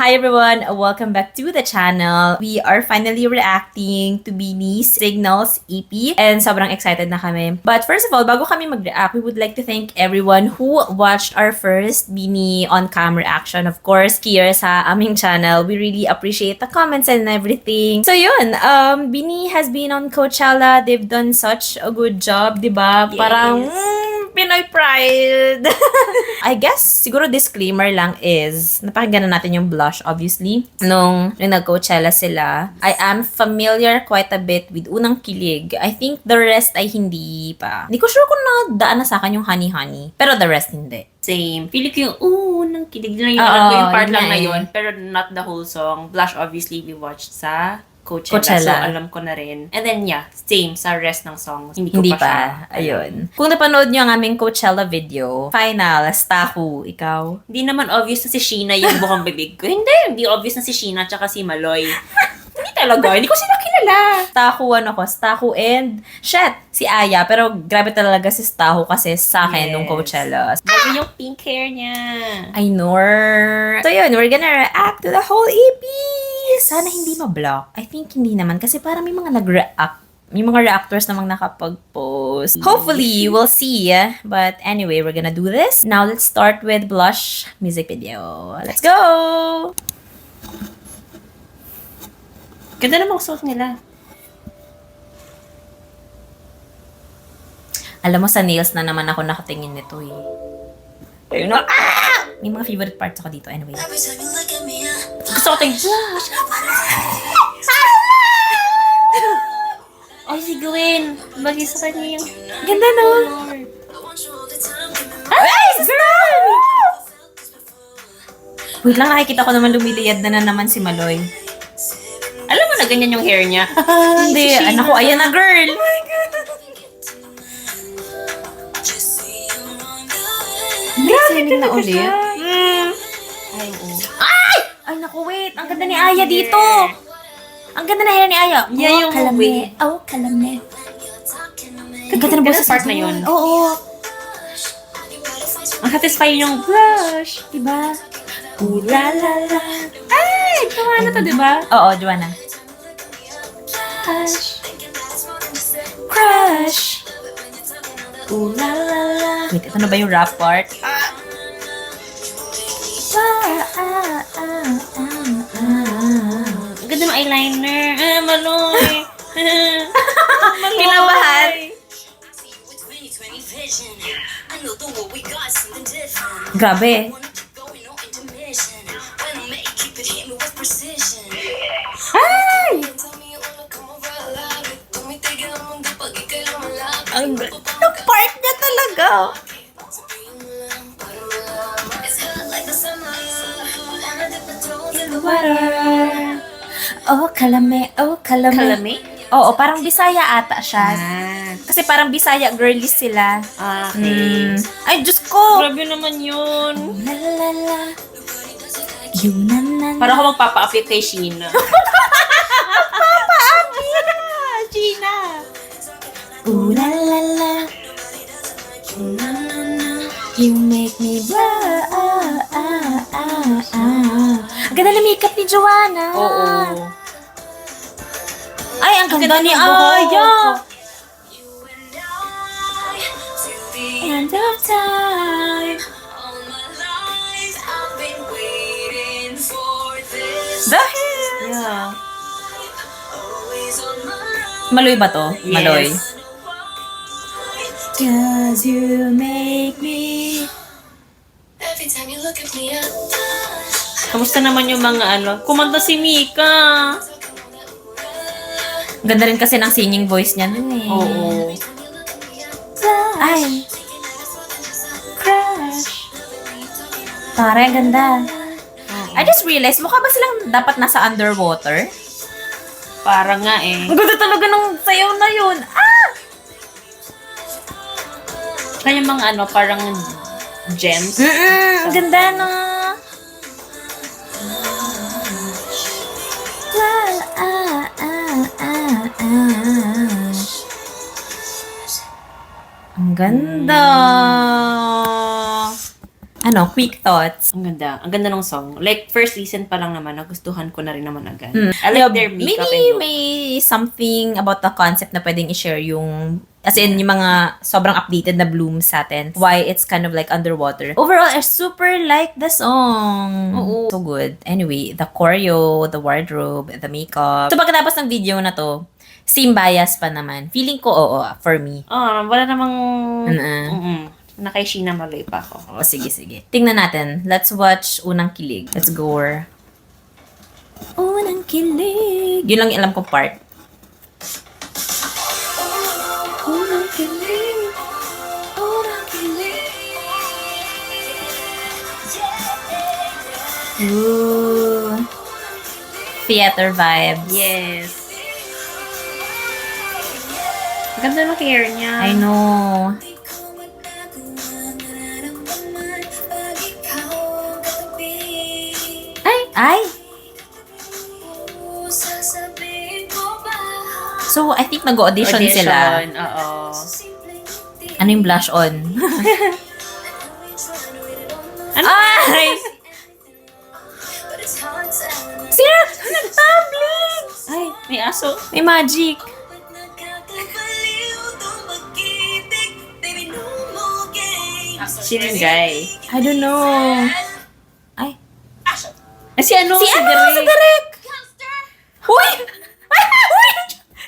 Hi everyone! Welcome back to the channel. We are finally reacting to Beanie's Signals EP and sobrang excited na kami. But first of all, bago kami mag-react, we would like to thank everyone who watched our first Beanie on-cam reaction. Of course, here sa aming channel. We really appreciate the comments and everything. So yun, Beanie has been on Coachella. They've done such a good job, di ba? Yes. Parang Pinoy pride. I guess, siguro disclaimer lang is, napakinggan na natin yung blush, obviously. Nung nag-Coachella sila, I am familiar quite a bit with Unang Kilig. I think the rest ay hindi pa. Hindi ko sure kung nadaan na sa akin yung Honey Honey. Pero the rest hindi. Same. Feeling ko yung, nang kilig na yung, Oo, yung part yun lang nga na eh. yun. Pero not the whole song. Blush, obviously, we watched sa Coachella. Coachella. So, alam ko na rin. And then, yeah, same sa rest ng songs. Hindi ko Hindi pa siya. pa. Ayun. Kung napanood nyo ang aming Coachella video, final, Stahu, ikaw? Hindi naman obvious na si Sheena yung bukang bibig ko. Hindi obvious na si Sheena tsaka si Maloy. Hindi talaga. Hindi ko sila kilala. Stahu and, si Aya. Pero grabe talaga si Stahu kasi sa akin nung Yes. Coachella. Bago yung pink hair niya. I know. So yun, we're gonna react to the whole EP. Sana hindi ma-block. I think hindi naman kasi parang may mga nag-react. May mga reactors namang nakapag-post. Hopefully, we'll see. But anyway, we're gonna do this. Now, let's start with Blush music video. Let's go! Ganda namang suot nila. Alam mo, sa nails na naman ako nakatingin nito eh. Ayun na. May mga favorite parts ako dito. Anyway. Gusto ko tayong blush. Ay, si Gwen. Bagay sa kanya yung... Ganda no? Ay, girl! Wait lang, nakikita ko naman lumiliyad na naman si Maloy. Alam mo na ganyan yung hair niya. Hindi, anak ko, ayan na girl. Oh my God. Grabe na ulit. Ay, oo. Ay, naku, wait. Ang ganda ni Aya dito. Ang ganda na hair ni Aya. Yeah, yung kalame. wig. Oh, kalame. Ang ganda ng boses part na niya. yun. Oo. Ang satisfying yung blush. Diba? Ooh la la la. Ay, Joanna to, di ba? Oo, Joanna. Crush. Crush. Ooh la la la. Wait, ito na ba yung rap part? Ang ganda ng eyeliner. Maloy. Maloy. Kinabahan. Grabe. Ay! Ang part niya talaga. Oh, kalame. Oh, kalame. Kalame? Oo, parang Bisaya ata siya. Ah. Kasi parang Bisaya girlies sila. Okay. Ay, Diyos ko! Grabe naman yun. La la la la. Yung na na na. Para ako magpapa-update kay Sheena. Gina! Ooh la la la. Na na na. You make me blah. Ang ganda ng makeup ni Joanna. Oo. Ay, ang ganda ganda ni ng buhok. Aya. End of time. Dahil. Yeah. Maloy ba to? Yes. Maloy. Cause you make me. Kamusta naman yung mga ano? Kumanta si Mika. Ganda rin kasi ng singing voice niya nun eh. Oo. Ay. Crush. Pare, ang ganda. I just realized, mukha ba silang dapat nasa underwater? Para nga eh. Ang ganda talaga ng sayaw na yun. Ah! Kaya mga ano, parang gems. Ang ganda na. Ang ganda. quick thoughts. Ang ganda. Ang ganda ng song. Like, first listen pa lang naman, nagustuhan ko na rin naman agad. Mm. I like their makeup Maybe and look. may something about the concept na pwedeng i-share yung, as in, yung mga sobrang updated na blooms sa atin. Why it's kind of like underwater. Overall, I super like the song. Oo. So good. Anyway, the choreo, the wardrobe, the makeup. So pagkatapos ng video na to, same bias pa naman. Feeling ko, oo, for me. Wala namang... Mm-mm. Na kay Sheena Maloy pa ako. O, sige. Tingnan natin. Let's watch Unang Kilig. Let's go. Unang Kilig. Yun lang yung alam kong part. Unang Kilig. Unang Kilig. Ooh. Theater vibes. Yes. Ganda ng hair niya. I know. Ay! So, I think nag-audition sila. Oo. Ano yung blush on? Ano? Ay! Sino? Nag-tumbling! Ay, May aso. may magic. Sino yung guy? I don't know. Ay. Si ano? Si Derek! Uy! Ay! Uy!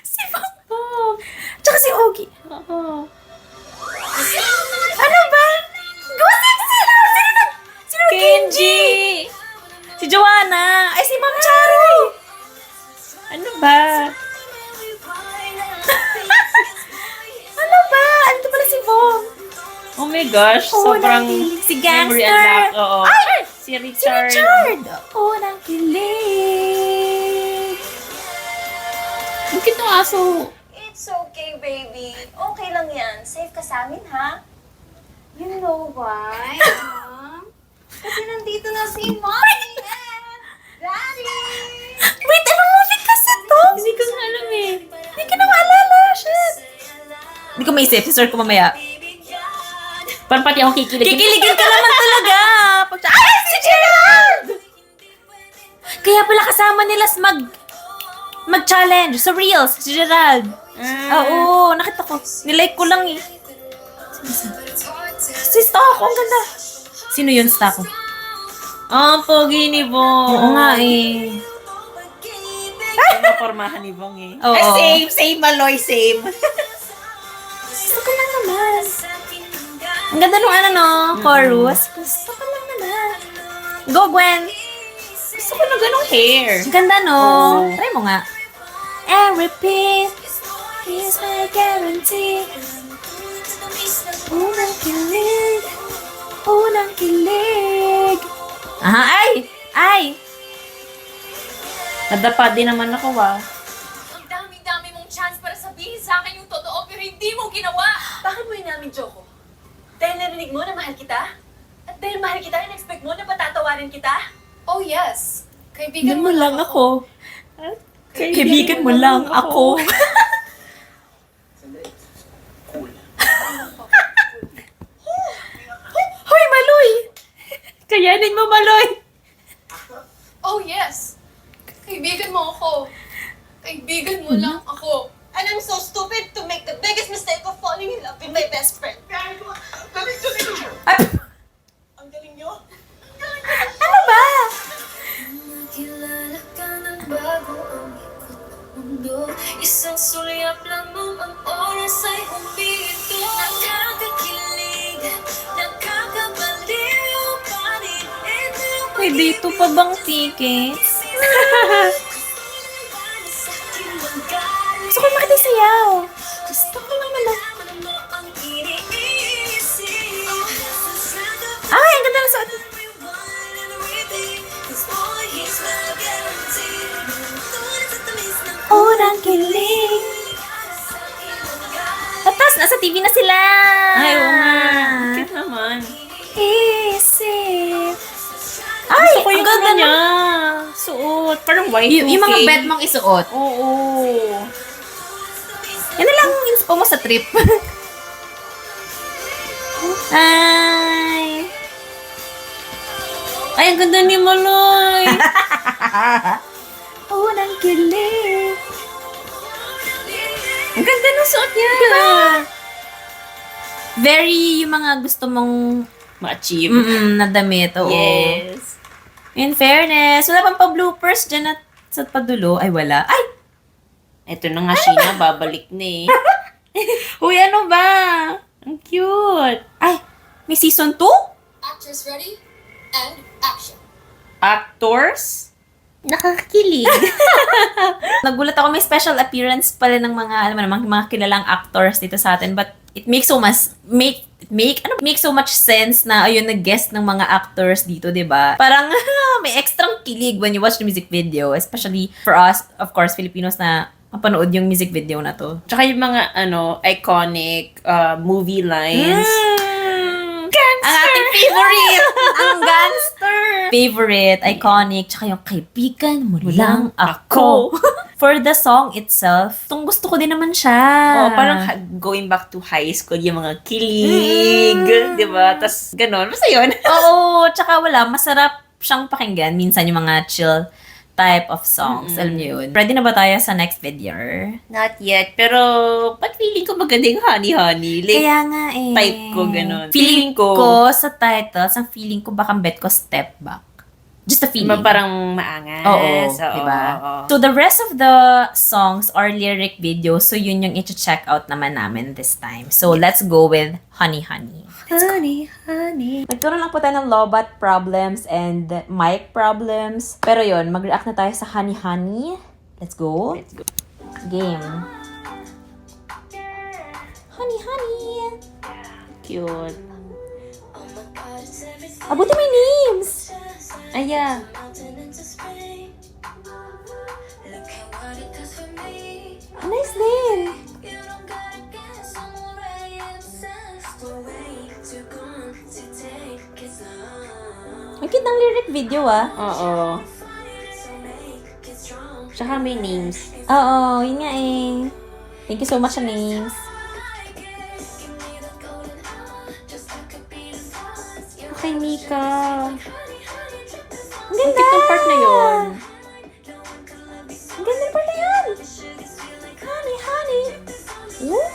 Si Pam! Tsaka si Ogie. Oo. Ano ba? Gawin sino? Sino? Kenji! Si Joanna. Ay, si Ma'am Charo. Ano ba? Ano ba? Ano to pala si Vom? Oh my gosh, Oo, sobrang nakikilig. Si memory Gangster. unlock. Oo. Ay! Si Si Richard. Richard. Unang kilig. Ang cute ng aso. It's okay, baby. Okay lang yan. Safe ka sa amin, ha? You know why, Mom? Kasi nandito na si Mommy and Daddy! Wait, anong movie kasi to? Hindi ko na alam eh. Hindi ko na maalala. Shit. Hindi ko maisip. Si Sir ko mamaya. Parang pati ako kikiligin. Kikiligin ka naman talaga. Ay, si Gerald! Kaya pala kasama nila mag-challenge sa Reels, si Gerald. Oo, nakita ko. Nilike ko lang eh. Si Stock, ang ganda. Sino yun, Stock? Ang pogi ni Bong. Oo nga eh. Ay! Napormahan ni Bong eh. Oo. Same, Maloy, same. Gusto ko lang naman. Ang ganda nung chorus. Gusto ko lang naman. Go, Gwen. Gusto ko na ganong hair. Ang ganda, no? Oo. Try mo nga. And repeat. Here's my guarantee. Unang kilig. Unang kilig. Aha, ay! Nadapa din naman ako Ang dami-dami mong chance para sabihin sa akin yung totoo pero hindi mo ginawa! Bakit mo inamin, Joko? Dahil narinig mo na mahal kita? At dahil mahal kita, in-expect mo na patatawarin kita? Oh, yes. Kaibigan mo lang ako. Kaibigan mo lang ako. Hoy, Maloy! Kayanin mo, Maloy! Oh, yes. Kaibigan mo ako. Kaibigan mo lang ako. And I'm so stupid to make the biggest mistake of falling in love with my best friend. Ay, Ang galing nyo. ano ba? Kilala ka ng bago ang ikot ng mundo. Isang sulyap lamang ang oras ay huminto. Nakakakilig, nakakabaliw pa rin. May dito pa bang tickets? Gusto ko makita yung sayaw. Gusto ko lang naman. Ay, ang ganda ng suot. Unang kilig. Tapos, nasa TV na sila. Ay, oo nga. Cute naman. Isip. Ay, Gusto ko yung ang ganda niya. ng- Suot. Parang white. yung mga bet mong isuot. Oo. Yan na lang yung inspo mo sa trip. Ay. Ay, ang ganda ni Maloy! Unang kilig. Ang ganda ng suot niya! Very yung mga gusto mong Ma-achieve. na damit. Oo. Yes. In fairness, wala pang pa-bloopers dyan at sa padulo. Ay, wala. Ay! Ito na nga, Sheena, babalik na eh. Uy, ano ba? Ang cute! Ay, may season 2? Actress ready? And action. Actors? Nakakakilig. Nagulat ako, may special appearance pala ng mga, alam mo naman, mga kilalang actors dito sa atin. But it makes so much sense na ayun nag-guest ng mga actors dito, 'di ba? Parang may extrang kilig when you watch the music video, especially for us, of course, Filipinos na mapanood yung music video na to. Tsaka yung mga, iconic movie lines. Ang ating favorite! Ang gangster! Favorite, iconic, tsaka yung kaibigan mo lang ako. For the song itself, itong gusto ko din naman siya. Oh, parang going back to high school, yung mga kilig, di ba? Tapos, ganon. Basta yun. Oo, tsaka wala, masarap siyang pakinggan. Minsan yung mga chill type of songs. Alam niyo yun. Ready na ba tayo sa next video? Not yet. Pero, ba't feeling ko maganda yung honey-honey? Like, Kaya nga eh. type ko, ganun. Feeling Feeling ko- ko sa titles, ang feeling ko baka bet ko step back. Just a feeling. parang maangas. Oo, Oo, diba? oo. So, the rest of the songs are lyric videos. So, yun yung i-check out naman namin this time. So, let's go with Honey Honey. Honey, honey. Nagkaroon lang po tayo ng lobat problems and mic problems. Pero yun, mag-react na tayo sa Honey Honey. Let's go. Let's go. Game. Honey Honey. Cute. Abuti may names. Aya. Nice din. Ang cute ng lyric video ah. Oo. Tsaka may names. Oo, yun nga eh. Thank you so much sa names. Okay, Mika. Ang ganda! Ang cute ng part na yun. Ang ganda ng part na yun! Honey, honey! Ooh.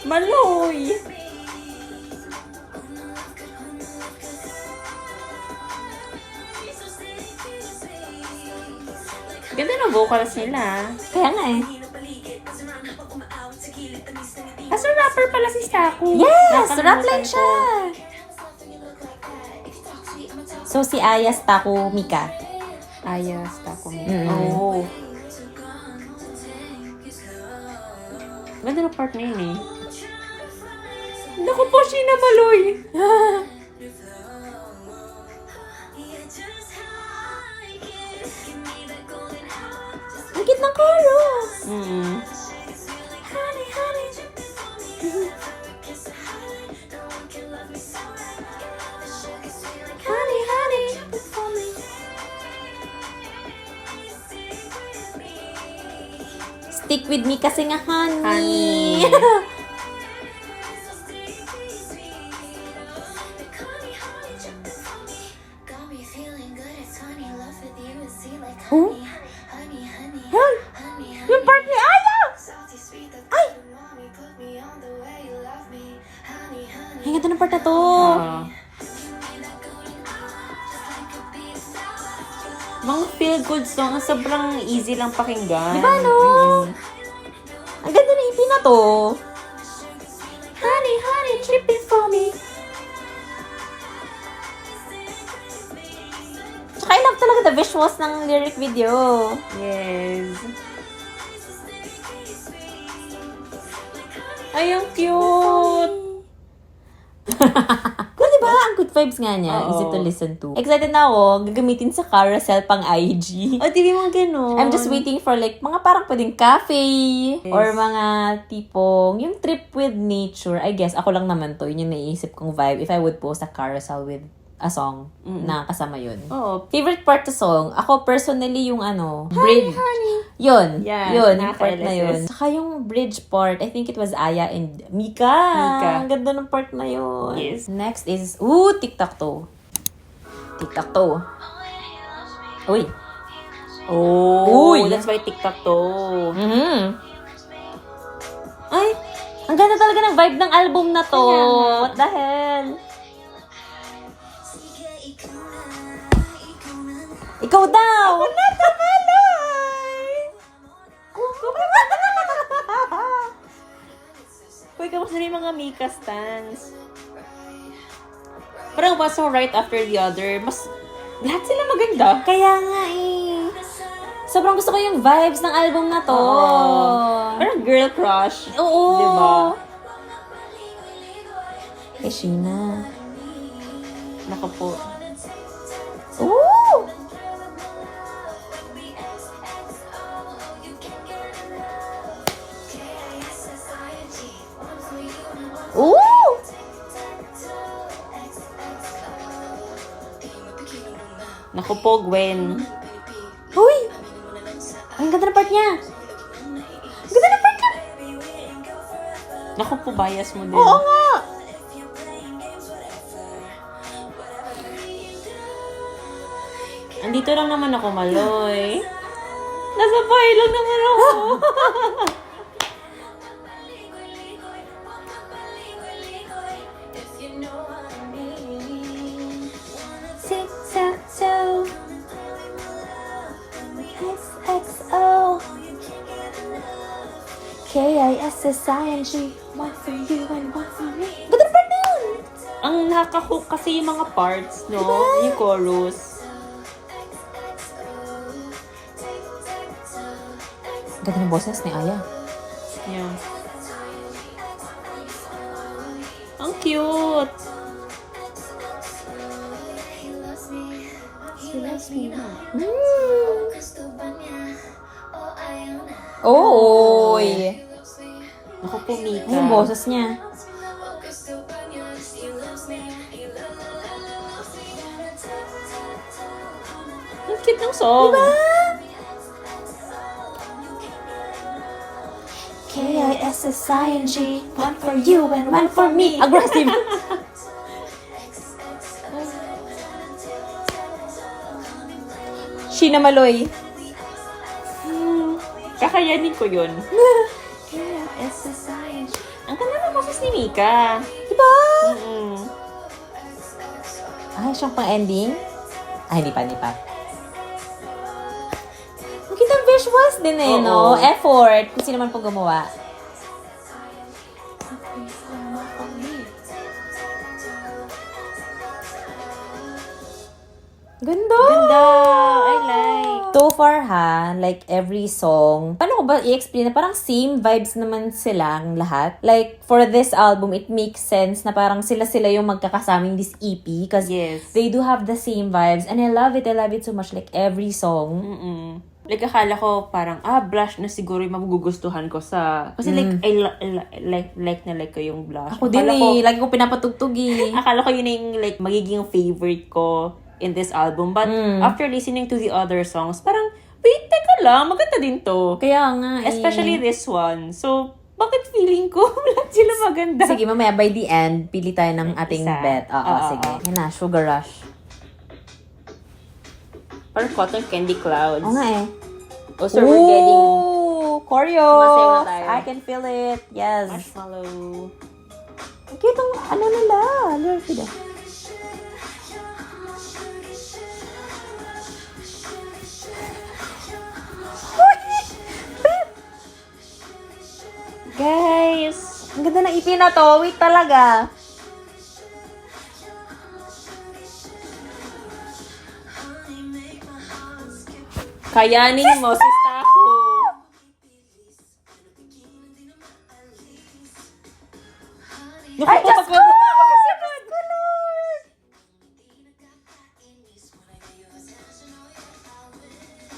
Maloy! Ganda ng vocals nila. Kaya nga eh. As a rapper pala si Staku. Yes! Nakalimutan Rap line ko. siya! So, si Aya Staku Mika. Aya, Staku. Mm. Oh. Ganda ng part na yun eh. Naku po, Sheena Maloy! Ang cute ng chorus! Mm. Honey, honey! Honey, honey! Stick with me kasi nga honey! Honey. Oh? Hey! Yung part ni Aya! Ay! Ay, ganda ng part na to! Oo. Mga feel-good song, sobrang easy lang pakinggan. Di ba, no? Ang ganda ng EP na to! Honey, honey, trip it for me! Tsaka I love talaga the visuals ng lyric video. Yes. Ay, ang cute! Kung diba, ang good vibes nga niya. Oo. Easy to listen to. Excited na ako. Gagamitin sa carousel pang IG. O, di ba mga ganun? I'm just waiting for like, mga parang pwedeng cafe. Yes. Or mga tipong, yung trip with nature. I guess, ako lang naman to. Yun yung naiisip kong vibe. If I would post a carousel with a song na kasama yun. Oo. Favorite part to song, ako personally yung bridge. Yun. Yan, Yun, yung part na nakaka-LSS. yun. Saka yung bridge part, I think it was Aya and Mika. Mika. Ang ganda ng part na yun. Yes. Next is, TikTok to. Tic-tac-toe. Uy. Oh, Uy. that's why TikTok to. Ay, ang ganda talaga ng vibe ng album na to. Kaya nga. What the hell? Ikaw daw! Ako na, Uy, kamusta na yung mga Mika stands? Parang one song right after the other. Lahat sila maganda. Kaya nga eh. Sobrang gusto ko yung vibes ng album na to. Parang girl crush. Oo. Diba? Eh, Sheena. Naka po. Ooh! Ooh! Naku po, Gwen. Uy! Ay, ang ganda ng part niya. Ang ganda ng part niya. Naku po, bias mo din. Oo nga. Andito lang naman ako, Maloy. Nasa bahay lang naman ako. Tic-tac-toe. XXO. KISSING. One for you and one for me. Ganda ng part na yun. Ang nakaka-hook kasi yung mga parts, no? Yung chorus. Ganda ng boses ni Aya. Yeah. Ang cute. Oy! Naku po, Mika. Ay, yung boses niya. Ang cute ng song. KISSING. One for you and one for me. Aggressive. Sheena Maloy. Kakayanin ko yun. KISSING. Ang ganda ng boses ni Mika. Diba? Mm-mm. Ay, siyang pang-ending? Ay, hindi pa. Maganda ang visuals din eh, Oo. no? Effort. Kung sino man po gumawa. Ganda! Ganda. I like. So far ha, like every song, paano ko ba i-explain na parang same vibes naman silang lahat? Like, for this album, it makes sense na parang sila-sila yung magkakasaming this EP because Yes. they do have the same vibes and I love it so much. Like, every song. Mm-mm. Like, akala ko parang, blush na siguro yung magugustuhan ko sa... Kasi like ko yung blush. Ako din lagi ko pinapatugtog eh. Akala ko yun na yung like, magiging favorite ko in this album. But after listening to the other songs, parang, wait, teka lang, maganda din to. Kaya nga eh. Especially this one. So, bakit feeling ko lahat sila maganda? Sige, mamaya by the end, pili tayo ng ating Isa. bet. Oo, Oo. sige. Yan na, Sugar Rush. Parang cotton candy clouds. Oo nga eh. Oh, so we're getting choreo! Sumasayaw na tayo. I can feel it. Yes. marshmallow. Ang cute ang ano nila. Lyric ah. Guys, ang ganda ng EP na to. Wait talaga. Kayanin mo, sista ko. Ay, Diyos ko! Magkasunod!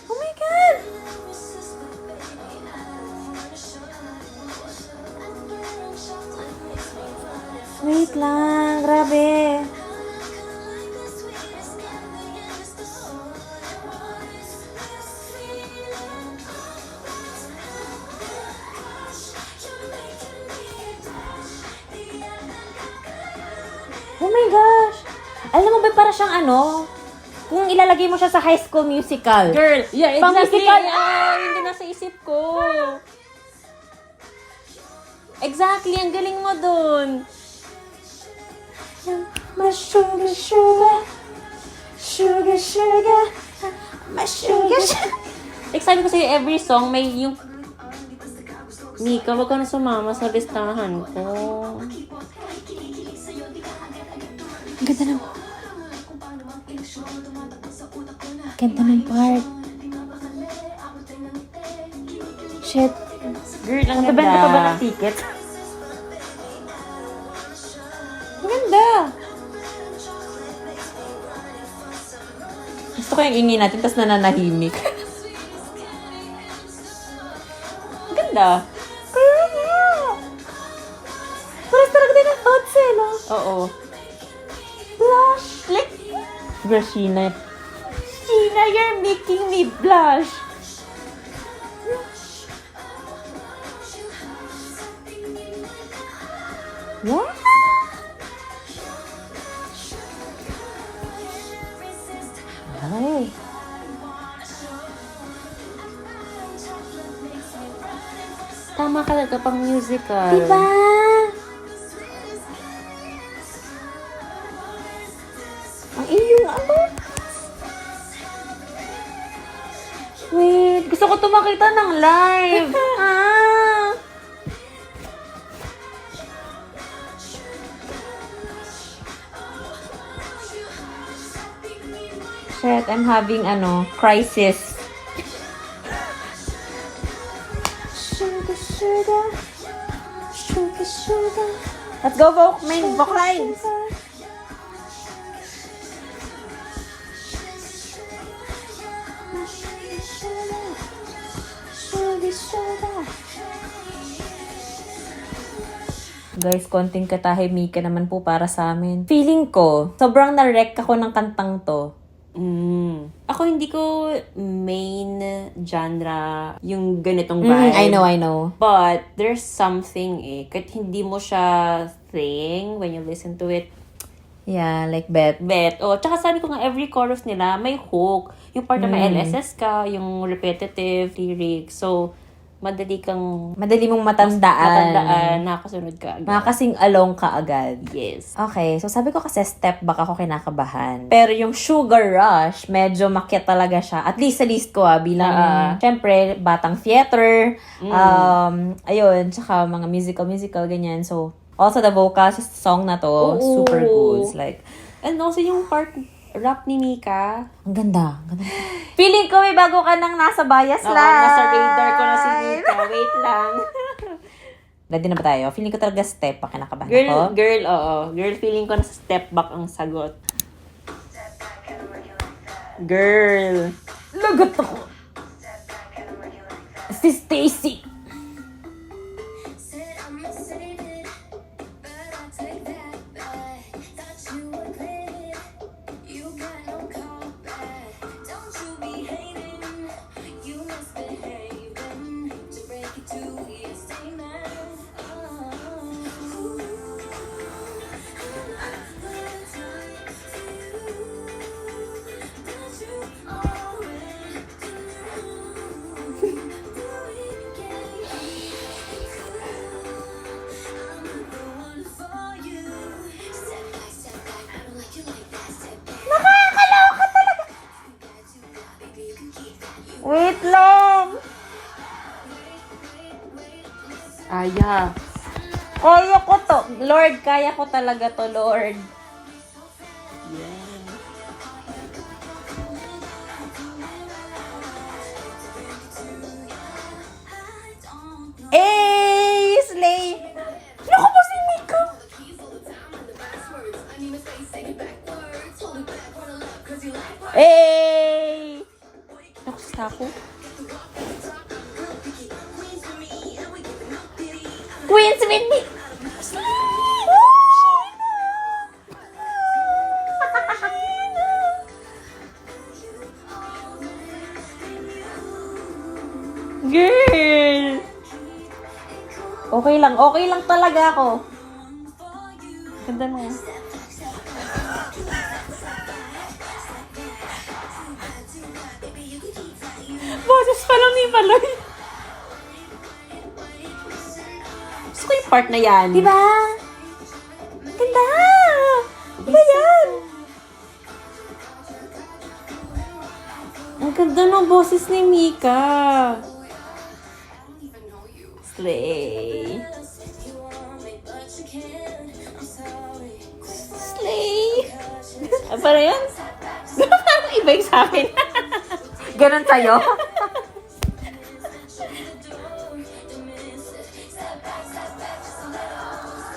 Oh my God! Wait lang, grabe. Oh my gosh! Alam mo ba, para siyang ano? Kung ilalagay mo siya sa High School Musical. Girl, yeah, Pang exactly. musical. Yun din nasa isip ko. Exactly, ang galing mo dun. My sugar, sugar. Sugar, sugar. My sugar, sugar. Like sabi ko sa'yo, every song may yung... Mika, wag ka na sumama sa listahan ko. Ang ganda ng... Ganda ng part. Shit. Girl, ang ganda. Nabenta pa ba ng ticket? Ang ganda. Gusto ko yung ingay natin, tapos nananahimik. Ang ganda. Kaya nga. Parang talaga din ang thoughts eh, no? Oo. Blush. Like, Grashina. Sheena, you're making me blush. What? Ay. Tama ka talaga pang musical. Diba? Ang iyong ano? Wait, gusto ko ito makita ng live. ah. Shit, I'm having crisis. Sugar, sugar. Sugar, sugar. Let's go, main vocalize. Guys, konting katahimika naman po para sa amin. Feeling ko, sobrang na-wreck ako ng kantang to. Ako hindi ko main genre yung ganitong vibe. I know. But there's something kahit hindi mo siya sing when you listen to it. Yeah, like Bet. Tsaka sabi ko nga, every chorus nila may hook. Yung part na may LSS ka, yung repetitive lyrics. So, madali mong matandaan, nakasunod ka agad. Makakasing along ka agad. Yes. Okay, so sabi ko kasi step back ako kinakabahan. Pero yung Sugar Rush, medyo makyat talaga siya. At least sa list ko bilang, syempre, batang theater, ayun, tsaka mga musical, ganyan. So, also the vocals sa song na to, super good. It's like, And also yung part rap ni Mika. ang ganda. Feeling ko may bago ka nang nasa bias Oo, lang. nasa radar ko na si Mika. Wait lang. Ready na ba tayo? Feeling ko talaga step back kinakabahan ako. Girl, oo. Girl, feeling ko na sa step back ang sagot. Girl. Lagot ako. Si Stacy. Wait lang. Aya. Kaya ko to. Lord, kaya ko talaga to, Lord. Eh, Slay! Naku po si Mika! Eh! Naku, sa ako. Queens with me! Girl! Okay lang talaga ako. Ganda mo. boses pa lang ni Maloy. Gusto ko yung part na yan. Diba? Ganda! Diba yan? Ang ganda ng boses ni Mika. Slay. Slay. Para yan? Parang iba yung sa akin. Ganon sa'yo?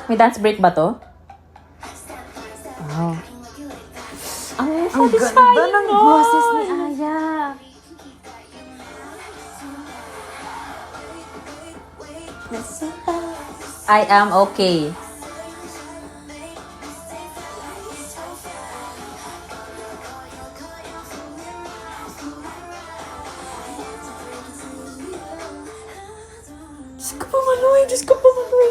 May dance break ba to? Wow. Ang Ang satisfying ganda ng nun. boses ni Aya. I am okay. Diyos ko pa, Maloy. Diyos ko pa, Maloy.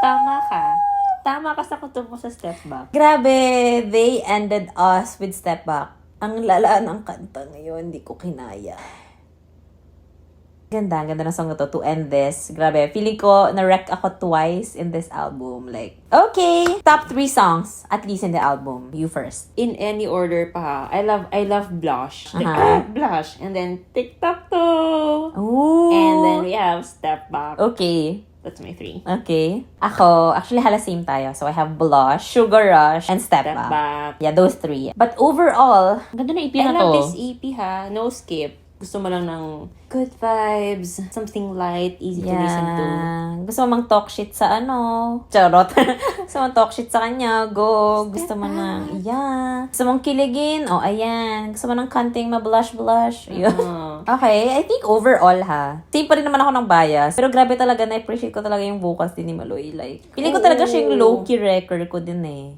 Tama ka. Tama ka sa kutob mo sa step back. Grabe, they ended us with Step Back. Ang lala ng kanta ngayon, hindi ko kinaya. Ganda ng song na to end this. Grabe, feeling ko na-wreck ako twice in this album. Like, okay, top 3 songs, at least in the album. You first. In any order pa. I love Blush. Blush. And then Tic-Tac-Toe. Ooh. And then we have Step Back. Okay. That's my 3. Okay. Ako, actually, hala same tayo. So, I have Blush, Sugar Rush, and Step Step Back. Back. Yeah, those 3. But overall, ganda na EP I na love to. this EP ha. No skip. Gusto mo lang ng good vibes. Something light, easy to listen to. Gusto mo mang talk shit sa Charot. Gusto mo talk shit sa kanya. Go. Gusto mo na, Gusto mong kiligin. Ayan. Gusto mo ng kanting ma-blush. Yun. Okay, I think overall ha. Same pa rin naman ako ng bias. Pero grabe talaga, na-appreciate ko talaga yung vocals din ni Maloy. Like, feeling ko talaga siya yung low-key record ko din eh.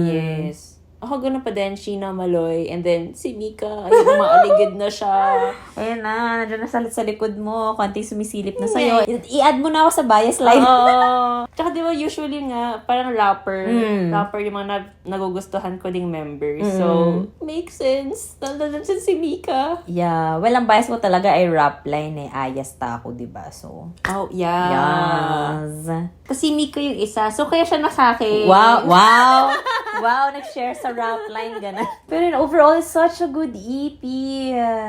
Yes. Ako ganun pa din, Sheena Maloy. And then, si Mika, ayun, umaaligid na siya. Ayun na, nandiyan na sa likod mo. Konting sumisilip na sa'yo. I-add mo na ako sa bias line. Tsaka di ba, usually nga, parang rapper yung mga nagugustuhan ko ding members. So, makes sense. Nandiyan siya si Mika. Yeah. Well, ang bias ko talaga ay rap line eh. Ayas ta ako, diba? So, Oh, yeah. yes. Kasi Mika yung isa. So, kaya siya nasake. Wow! Wow, nag-share sa rap line, gano'n. Pero overall, it's such a good EP.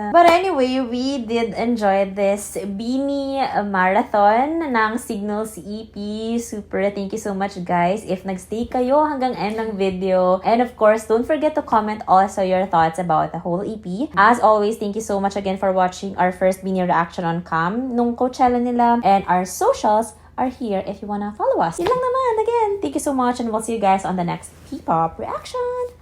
But anyway, we did enjoy this Beanie Marathon ng Signals EP. Super, thank you so much, guys. If nagstay kayo hanggang end ng video. And of course, don't forget to comment also your thoughts about the whole EP. As always, thank you so much again for watching our first Beanie reaction on cam nung Coachella nila. And our socials are here if you wanna follow us. Yun lang naman. Again, thank you so much and we'll see you guys on the next P-pop reaction.